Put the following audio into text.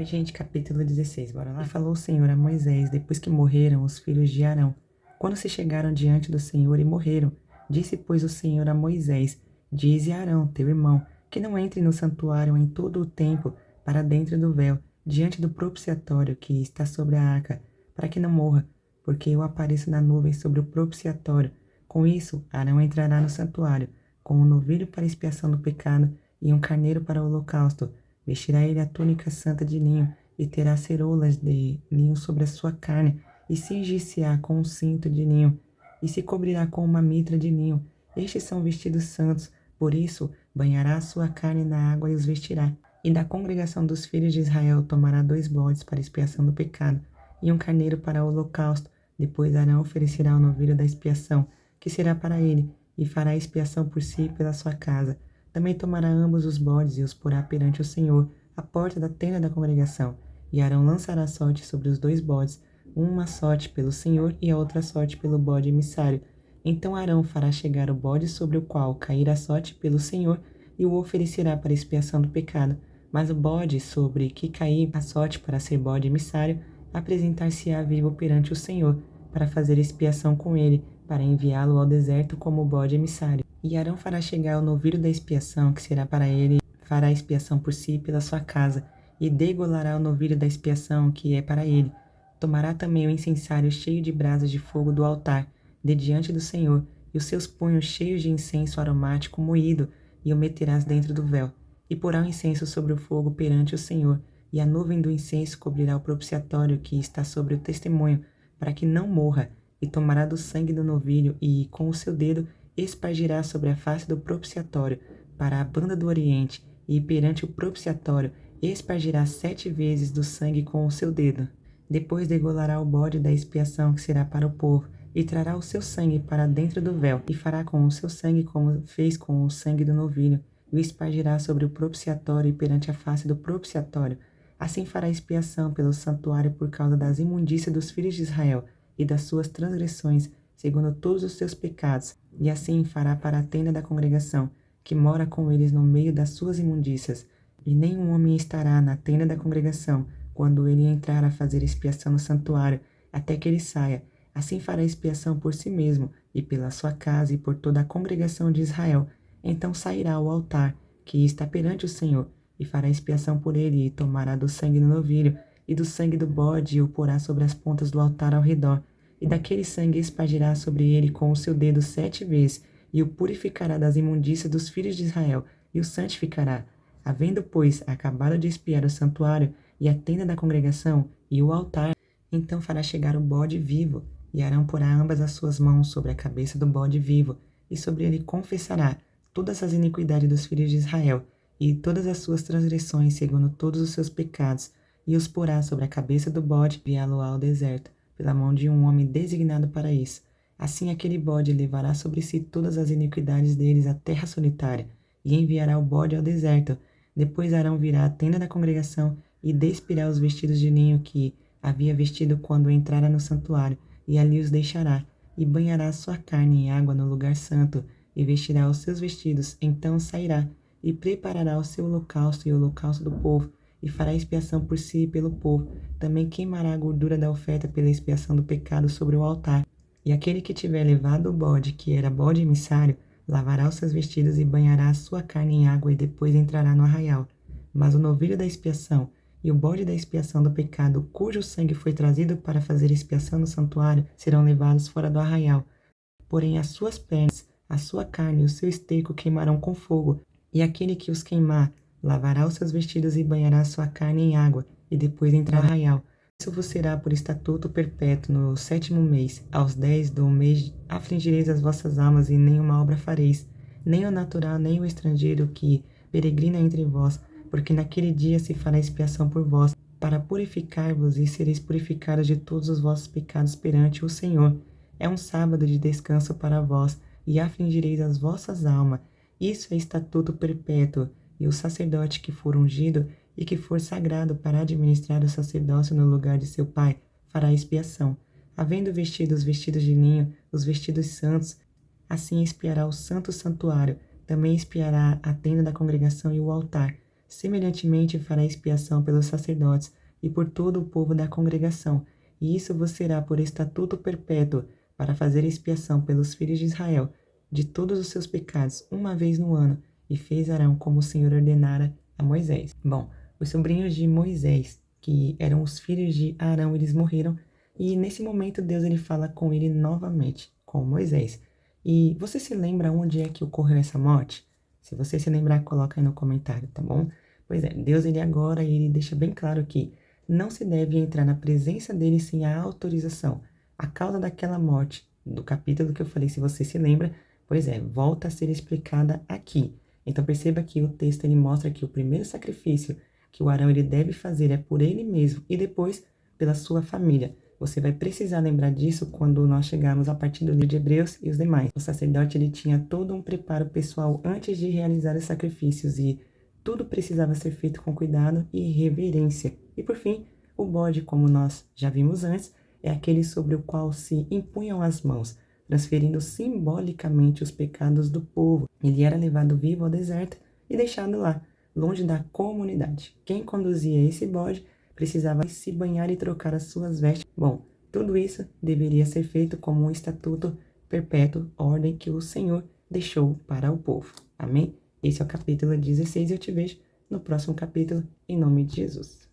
Oi, gente, capítulo 16, bora lá? E falou o Senhor a Moisés, depois que morreram os filhos de Arão, quando se chegaram diante do Senhor e morreram. Disse, pois, o Senhor a Moisés: Dize a Arão, teu irmão, que não entre no santuário em todo o tempo, para dentro do véu, diante do propiciatório que está sobre a arca, para que não morra, porque eu apareço na nuvem sobre o propiciatório. Com isso, Arão entrará no santuário, com um novilho para expiação do pecado e um carneiro para o holocausto. Vestirá ele a túnica santa de linho, e terá ceroulas de linho sobre a sua carne, e cingir-se-á com um cinto de linho, e se cobrirá com uma mitra de linho. Estes são vestidos santos, por isso banhará a sua carne na água e os vestirá. E da congregação dos filhos de Israel tomará 2 bodes para expiação do pecado, e um carneiro para o holocausto. Depois Arão oferecerá o novilho da expiação, que será para ele, e fará expiação por si e pela sua casa. Também tomará ambos os bodes e os porá perante o Senhor, à porta da tenda da congregação. E Arão lançará sorte sobre os 2 bodes, uma sorte pelo Senhor e a outra sorte pelo bode emissário. Então Arão fará chegar o bode sobre o qual cair a sorte pelo Senhor, e o oferecerá para expiação do pecado. Mas o bode sobre que cair a sorte para ser bode emissário, apresentar-se-á vivo perante o Senhor, para fazer expiação com ele, para enviá-lo ao deserto como bode emissário. E Arão fará chegar o novilho da expiação, que será para ele, fará expiação por si e pela sua casa, e degolará o novilho da expiação, que é para ele. Tomará também o incensário cheio de brasas de fogo do altar, de diante do Senhor, e os seus punhos cheios de incenso aromático moído, e o meterás dentro do véu. E porá o incenso sobre o fogo perante o Senhor, e a nuvem do incenso cobrirá o propiciatório que está sobre o testemunho, para que não morra. E tomará do sangue do novilho, e, com o seu dedo, espargirá sobre a face do propiciatório, para a banda do oriente, e perante o propiciatório espargirá 7 vezes do sangue com o seu dedo. Depois degolará o bode da expiação, que será para o povo, e trará o seu sangue para dentro do véu, e fará com o seu sangue como fez com o sangue do novilho, e o espargirá sobre o propiciatório e perante a face do propiciatório. Assim fará expiação pelo santuário por causa das imundícias dos filhos de Israel e das suas transgressões, segundo todos os seus pecados, e assim fará para a tenda da congregação, que mora com eles no meio das suas imundícias. E nenhum homem estará na tenda da congregação, quando ele entrar a fazer expiação no santuário, até que ele saia. Assim fará expiação por si mesmo, e pela sua casa, e por toda a congregação de Israel. Então sairá ao altar, que está perante o Senhor, e fará expiação por ele, e tomará do sangue do novilho, e do sangue do bode, e o porá sobre as pontas do altar ao redor. E daquele sangue espargirá sobre ele com o seu dedo 7 vezes, e o purificará das imundícias dos filhos de Israel, e o santificará. Havendo, pois, acabado de expiar o santuário, e a tenda da congregação, e o altar, então fará chegar o bode vivo, e Arão porá ambas as suas mãos sobre a cabeça do bode vivo, e sobre ele confessará todas as iniquidades dos filhos de Israel, e todas as suas transgressões, segundo todos os seus pecados, e os porá sobre a cabeça do bode, e enviá-lo ao deserto, pela mão de um homem designado para isso. Assim aquele bode levará sobre si todas as iniquidades deles à terra solitária, e enviará o bode ao deserto. Depois Arão virá à tenda da congregação, e despirá os vestidos de linho que havia vestido quando entrara no santuário, e ali os deixará, e banhará a sua carne em água no lugar santo, e vestirá os seus vestidos. Então sairá, e preparará o seu holocausto e o holocausto do povo, e fará expiação por si e pelo povo. Também queimará a gordura da oferta pela expiação do pecado sobre o altar. E aquele que tiver levado o bode, que era bode emissário, lavará os seus vestidos e banhará a sua carne em água, e depois entrará no arraial. Mas o novilho da expiação e o bode da expiação do pecado, cujo sangue foi trazido para fazer expiação no santuário, serão levados fora do arraial. Porém as suas pernas, a sua carne e o seu esterco queimarão com fogo, e aquele que os queimar lavará os seus vestidos e banhará a sua carne em água, e depois entrará no arraial. Isso vos será por estatuto perpétuo no 7º mês. Aos 10 do mês afligireis as vossas almas, e nenhuma obra fareis, nem o natural, nem o estrangeiro que peregrina entre vós, porque naquele dia se fará expiação por vós, para purificar-vos, e sereis purificados de todos os vossos pecados perante o Senhor. É um sábado de descanso para vós, e afligireis as vossas almas. Isso é estatuto perpétuo. E o sacerdote que for ungido e que for sagrado para administrar o sacerdócio no lugar de seu pai, fará expiação. Havendo vestido os vestidos de linho, os vestidos santos, assim expiará o santo santuário, também expiará a tenda da congregação e o altar. Semelhantemente fará expiação pelos sacerdotes e por todo o povo da congregação, e isso vos será por estatuto perpétuo, para fazer expiação pelos filhos de Israel, de todos os seus pecados, uma vez no ano, e fez Arão como o Senhor ordenara a Moisés. Bom, os sobrinhos de Moisés, que eram os filhos de Arão, eles morreram, e nesse momento Deus ele fala com ele novamente, com Moisés. E você se lembra onde é que ocorreu essa morte? Se você se lembrar, coloca aí no comentário, tá bom? Pois é, Deus ele agora ele deixa bem claro que não se deve entrar na presença dele sem a autorização. A causa daquela morte, do capítulo que eu falei, se você se lembra, pois é, volta a ser explicada aqui. Então perceba que o texto ele mostra que o primeiro sacrifício que o Arão ele deve fazer é por ele mesmo e depois pela sua família. Você vai precisar lembrar disso quando nós chegarmos a partir do livro de Hebreus e os demais. O sacerdote ele tinha todo um preparo pessoal antes de realizar os sacrifícios e tudo precisava ser feito com cuidado e reverência. E por fim, o bode, como nós já vimos antes, é aquele sobre o qual se impunham as mãos, transferindo simbolicamente os pecados do povo. Ele era levado vivo ao deserto e deixado lá, longe da comunidade. Quem conduzia esse bode precisava se banhar e trocar as suas vestes. Bom, tudo isso deveria ser feito como um estatuto perpétuo, ordem que o Senhor deixou para o povo. Amém? Esse é o capítulo 16 e eu te vejo no próximo capítulo, em nome de Jesus.